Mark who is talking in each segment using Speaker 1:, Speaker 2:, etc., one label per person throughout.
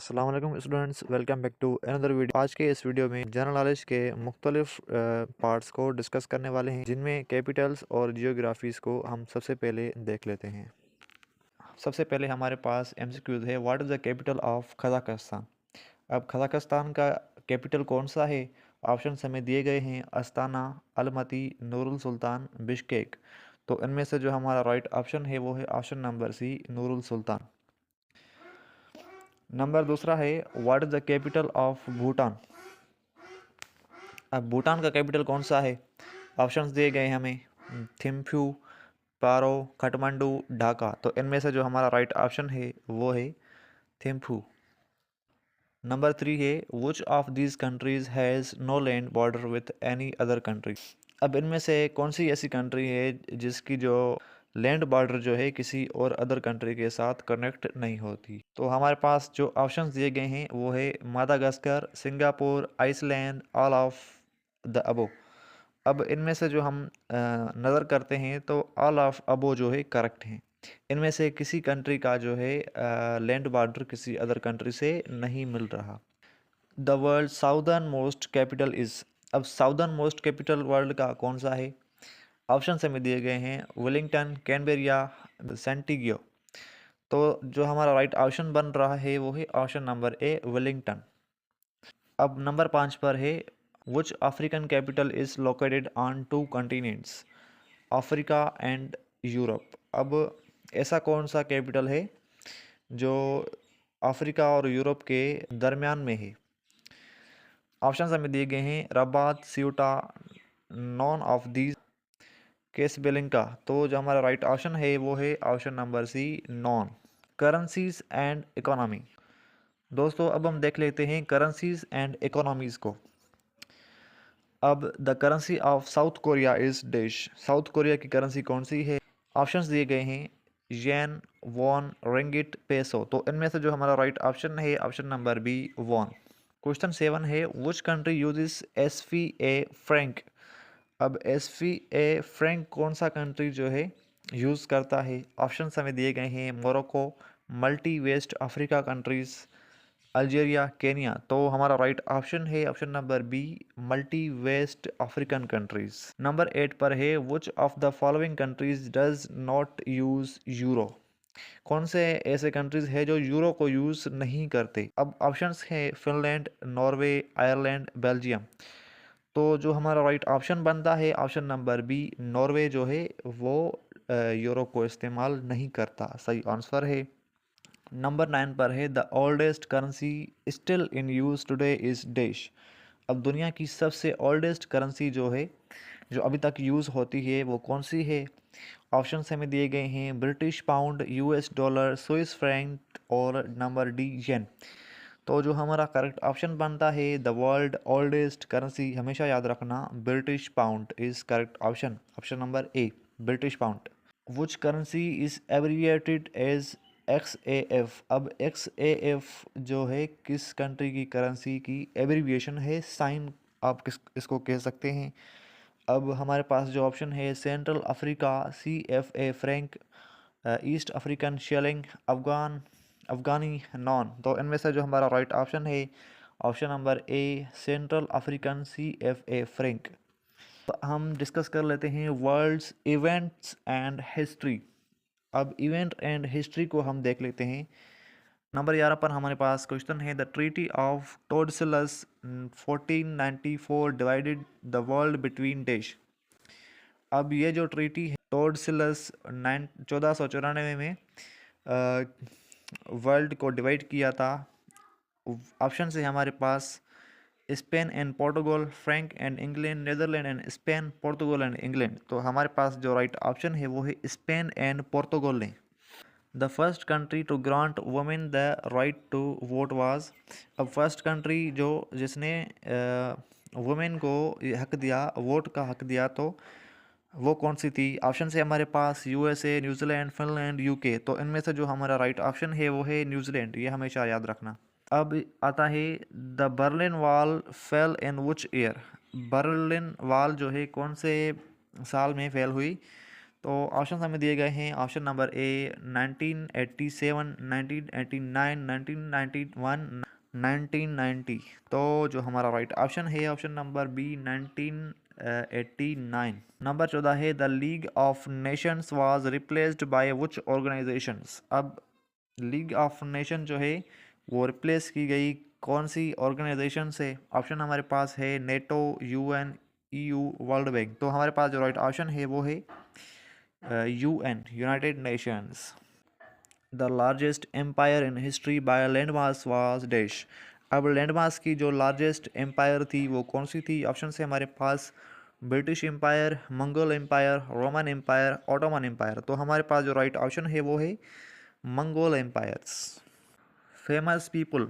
Speaker 1: अस्सलाम वालेकुम students, welcome back to another video. आज के इस वीडियो में जनरल नॉलेज के मुख्तलिफ पार्ट्स को डिस्कस करने वाले हैं, जिनमें कैपिटल्स और जियोग्राफीज़ को हम सबसे पहले देख लेते हैं। सबसे पहले हमारे पास एमसीक्यूज़ है। What is the capital of Kazakhstan. अब कजाकिस्तान का कैपिटल कौन सा है? ऑप्शन हमें दिए गए हैं अस्ताना, अलमती, नूरुल सुल्तान, बिश्केक। तो इनमें से जो हमारा राइट ऑप्शन है वो है ऑप्शन नंबर सी, नूरुल सुल्तान। नंबर दूसरा है what is the capital of Bhutan. अब भूटान का कैपिटल कौन सा है? ऑप्शंस दिए गए हैं हमें थिम्फू, पारो, काठमांडू, ढाका। तो इनमें से जो हमारा राइट ऑप्शन है वो है थिम्फू। नंबर 3 है which of these countries has no land border with any other country. अब इनमें से कौन सी ऐसी कंट्री है जिसकी जो लैंड बॉर्डर जो है किसी और अदर कंट्री के साथ कनेक्ट नहीं होती? तो हमारे पास जो ऑप्शंस दिए गए हैं वो है Madagascar, Singapore, Iceland, all of the above. अब इनमें से जो हम नज़र करते हैं तो ऑल ऑफ अबो जो है करेक्ट हैं। इनमें से किसी कंट्री का जो है लैंड बॉर्डर किसी अदर कंट्री से नहीं मिल रहा। The world southern most capital is. अब साउदर्न मोस्ट कैपिटल वर्ल्ड का कौन सा है? ऑप्शन हमें दिए गए हैं वेलिंगटन, कैनबेरिया, सेंटिगियो। तो जो हमारा राइट ऑप्शन बन रहा है वो है ऑप्शन नंबर ए, वेलिंगटन। अब नंबर 5 पर है which African capital is located on two continents, Africa and Europe. अब ऐसा कौन सा कैपिटल है जो अफ्रीका और यूरोप के दरमियान में है? ऑप्शन हमें दिए गए हैं Rabat, Ceuta, none of these, Casablanca. तो जो हमारा राइट ऑप्शन है वो है option number C, none. Currencies and economy. दोस्तों अब हम देख लेते हैं करेंसीज एंड इकोनॉमीज़ को। अब the currency of south Korea is dash. South Korea की करेंसी कौन सी है? ऑप्शंस दिए गए हैं येन, वॉन, रिंगिट, पेसो। तो इनमें से जो हमारा राइट ऑप्शन है option number B, won. Question 7 है which country uses CFA franc. अब एसवीए फ्रैंक कौन सा कंट्री जो है यूज़ करता है? ऑप्शन हमें दिए गए हैं Morocco, multi West Africa countries, Algeria, Kenya. तो हमारा राइट ऑप्शन है option number B, multi West African countries. Number 8 पर है which of the following countries does not use euro. कौन से ऐसे कंट्रीज है जो यूरो को यूज नहीं करते? अब ऑप्शंस है फिनलैंड, नॉर्वे, आयरलैंड, बेल्जियम। तो जो हमारा राइट ऑप्शन बनता है ऑप्शन नंबर बी, नॉर्वे जो है वो यूरो को इस्तेमाल नहीं करता। सही आंसर है। नंबर 9 पर है the oldest currency still in use today is dash. अब दुनिया की सबसे ओल्डेस्ट करेंसी जो है जो अभी तक यूज़ होती है वो कौन सी है? ऑप्शन हमें दिए गए हैं British pound, US dollar, Swiss franc और नंबर डी, येन। तो जो हमारा करेक्ट ऑप्शन बनता है द वर्ल्ड ओल्डेस्ट करेंसी, हमेशा याद रखना British pound is correct option, option number A, British pound. Which currency is abbreviated as XAF। अब XAF जो है किस कंट्री की करेंसी की एब्रिविएशन है, साइन आप किस इसको कह सकते हैं। अब हमारे पास जो ऑप्शन है central Africa CFA franc, east African shilling, afghani नॉन। तो इनमें से जो हमारा राइट ऑप्शन है option number A, central African CFA franc. हम डिस्कस कर लेते हैं वर्ल्ड्स इवेंट्स एंड हिस्ट्री। अब इवेंट एंड हिस्ट्री को हम देख लेते हैं। नंबर 11 पर हमारे पास क्वेश्चन है the treaty of Tordesillas 1494 divided the world between dash. अब ये जो ट्रीटी है टोर्सिलस 1494 में वर्ल्ड को डिवाइड किया था। ऑप्शन है हमारे पास Spain and Portugal, France and England, Netherland and Spain, Portugal and England. तो हमारे पास जो राइट ऑप्शन है वो है स्पेन एंड पोर्तुगल ने। The first country to grant women the right to vote was. अब फर्स्ट कंट्री जो जिसने वुमेन को ये हक दिया, वोट का हक दिया, तो वो कौन सी थी? ऑप्शन है हमारे पास USA, न्यूजीलैंड, फिनलैंड, UK। तो इनमें से जो हमारा राइट ऑप्शन है वो है न्यूजीलैंड, ये हमेशा याद रखना। अब आता है the Berlin wall fail in which year. Berlin wall जो है कौन से साल में फेल हुई? तो ऑप्शन हमें दिए गए हैं। ऑप्शन नंबर ए 1987, 1989, 1991, 1990। तो जो हमारा राइट ऑप्शन है ऑप्शन नंबर बी 1989। नंबर 14 है the league of Nations was replaced by which organisations. अब लीग ऑफ नेशन जो है वो रिप्लेस की गई कौन सी ऑर्गेनाइजेशन से। ऑप्शन हमारे पास है NATO, UN, EU, World Bank. तो हमारे पास जो राइट ऑप्शन है वो है UN, United Nations. The largest empire in history by land mass was dash. अब लैंड मास की जो लार्जेस्ट एम्पायर थी वो कौन सी थी। ऑप्शन से हमारे पास British Empire, Mongol Empire, Roman Empire, Ottoman Empire. तो हमारे पास जो राइट ऑप्शन है वो है मंगोल एम्पायर्स। Famous people.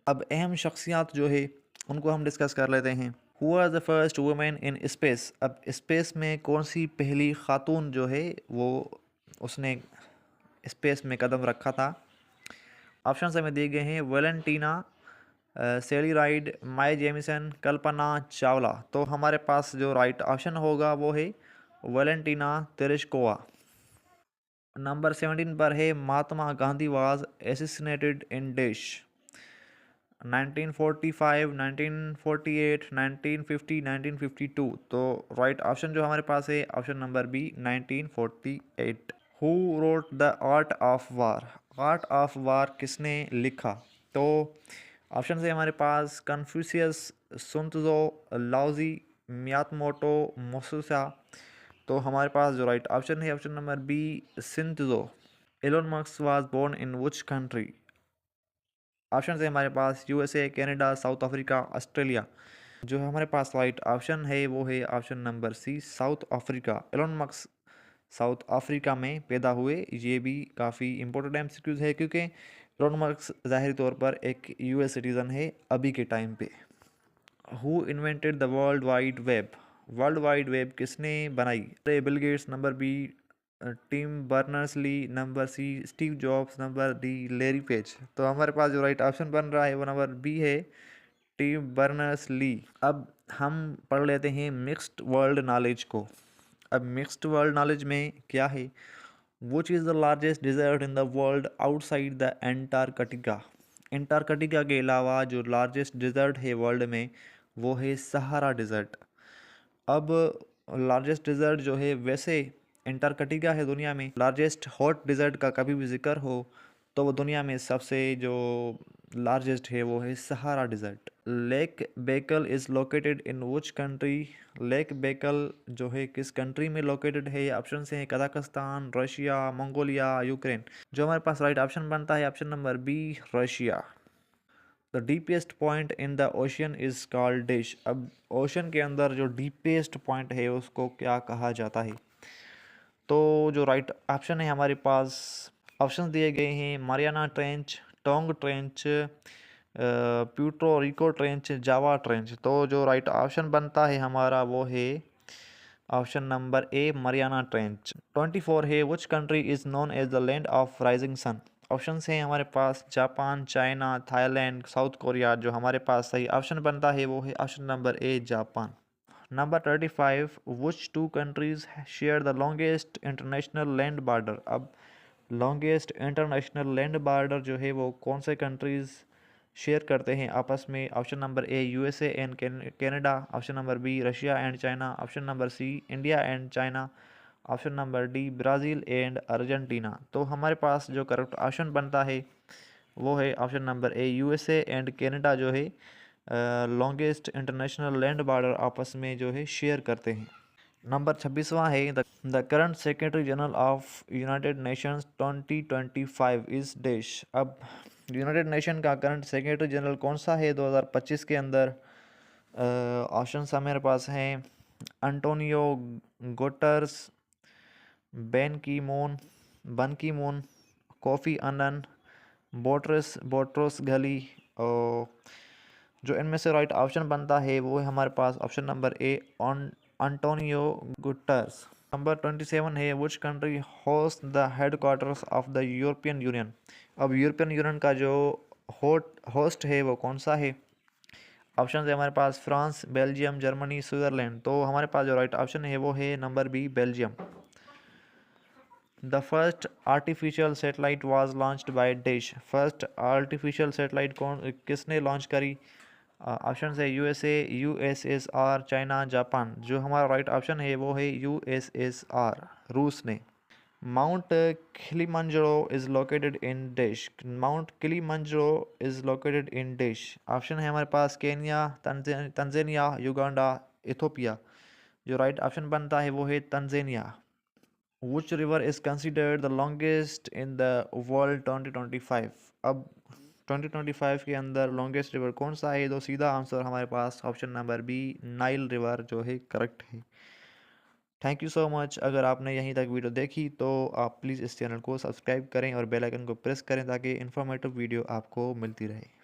Speaker 1: अब अहम शख्सियात जो है उनको हम डिस्कस कर लेते हैं। Who are the first women in space. अब स्पेस में कौन सी पहली खातून जो है वो उसने स्पेस में कदम रखा था। ऑप्शन हमें दिए गए हैं वेलेंटीना, सेली राइड, माई जेमिसन, कल्पना चावला। तो हमारे पास जो राइट ऑप्शन होगा वो है वेलेंटीना तेरेश्कोवा। नंबर 17 पर है Mahatma Gandhi was एसिसिनेटेड in dash. 1945, 1948, 1950, 1952। तो राइट ऑप्शन जो हमारे पास है option number B 1948। Who wrote the Art of War. Art of War किसने लिखा। तो ऑप्शन से हमारे पास कन्फ्यूशियस, सुन त्जो, लाओजी, मियातमोटो, मोसुसा। तो हमारे पास जो राइट ऑप्शन है ऑप्शन नंबर बी सिंतजो। Elon Musk was born in which country. Option है हमारे पास USA, Canada, South Africa, Australia. जो हमारे पास राइट ऑप्शन है वो है option number C South Africa. Elon Musk South Africa में पैदा हुए। ये भी काफ़ी इंपॉर्टेंट एमसीक्यूज है क्योंकि एलोन मस्क ज़ाहिरी तौर पर एक यूएस सिटीज़न है अभी के टाइम पे। Who invented the world wide web. World wide web किसने बनाई। Bill Gates, number B Tim Berners Lee, number C Steve Jobs, number D Larry Page. तो हमारे पास जो राइट ऑप्शन बन रहा है वो नंबर बी है टिम बर्नर्स ली। अब हम पढ़ लेते हैं मिक्स्ड वर्ल्ड नॉलेज को। अब मिक्स्ड वर्ल्ड नॉलेज में क्या है। Which is the largest desert in the world outside the Antarctica. Antarctica के अलावा जो लार्जेस्ट डिजर्ट है वर्ल्ड में वो है सहारा डिजर्ट। अब लार्जेस्ट डिजर्ट जो है वैसे एंटार्कटिका है दुनिया में। लार्जेस्ट हॉट डिजर्ट का कभी भी जिक्र हो तो वो दुनिया में सबसे जो लार्जेस्ट है वो है सहारा डिजर्ट। लेक बेकल is located in which country. Lake बेकल जो है किस कंट्री में लोकेटेड है। ऑप्शन से है कजाकिस्तान, रशिया, मंगोलिया, यूक्रेन। जो हमारे पास राइट ऑप्शन बनता है option number B Russia. The deepest point in the ocean is called dash. अब ओशन के अंदर जो डीपेस्ट पॉइंट है उसको क्या कहा जाता है। तो जो राइट ऑप्शन है हमारे पास ऑप्शन दिए गए हैं Mariana Trench, Tonga Trench, Puerto Rico Trench, Java Trench. तो जो राइट ऑप्शन बनता है हमारा वो है option number A Mariana Trench. 24 है which country is known as the land of rising sun. Option हैं हमारे पास Japan, China, Thailand, South Korea. जो हमारे पास सही ऑप्शन बनता है वो है option number A Japan. Number 35 which two countries share the longest international land border. अब लॉन्गेस्ट इंटरनेशनल लैंड बॉर्डर जो है वो कौन से कंट्रीज़ शेयर करते हैं आपस में। Option number A USA and Canada, option number B Russia and China, option number C India and China, option number D Brazil and Argentina. तो हमारे पास जो करेक्ट ऑप्शन बनता है वो है option number A USA and Canada जो है लॉन्गेस्ट इंटरनेशनल लैंड बॉर्डर आपस में जो है शेयर करते हैं। नंबर 26वां है the current secretary general of United Nations 2025 is dash. अब यूनाइटेड नेशन का करंट सेक्रेटरी जनरल कौन सा है 2025 के अंदर। ऑप्शन हमारे पास हैं अंटोनियो गुटेरेस, बन की मून, कोफी अनन, बोट्रोस घली। और जो इनमें से राइट ऑप्शन बनता है वो है हमारे पास option number A Antonio Guterres. Number 27 है which country host the headquarters of the European Union. अब यूरोपियन यूनियन का जो होस्ट है वो कौन सा है। ऑप्शन है हमारे पास फ्रांस, बेल्जियम, जर्मनी, स्विट्ज़रलैंड। तो हमारे पास जो राइट ऑप्शन है वो है number B Belgium. The first artificial satellite was launched by dash. First artificial satellite किसने लॉन्च करी? ऑप्शन है यूएसए, यूएसएसआर, चाइना, जापान। जो हमारा राइट ऑप्शन है वो है यूएसएसआर, रूस ने। Mount Kilimanjaro is located in dish. Mount Kilimanjaro is located in dish. Option है हमारे पास केन्या, तंजानिया, युगांडा, इथोपिया। जो राइट ऑप्शन बनता है वो है Tanzania. Which river is considered the longest in the world 2025? अब 2025 के अंदर लॉन्गेस्ट रिवर कौन सा है? तो सीधा आंसर हमारे पास option number B, Nile river जो है करेक्ट है। Thank you so much. अगर आपने यहीं तक वीडियो देखी तो आप प्लीज़ इस चैनल को सब्सक्राइब करें और बेल आइकन को प्रेस करें ताकि इन्फॉर्मेटिव वीडियो आपको मिलती रहे।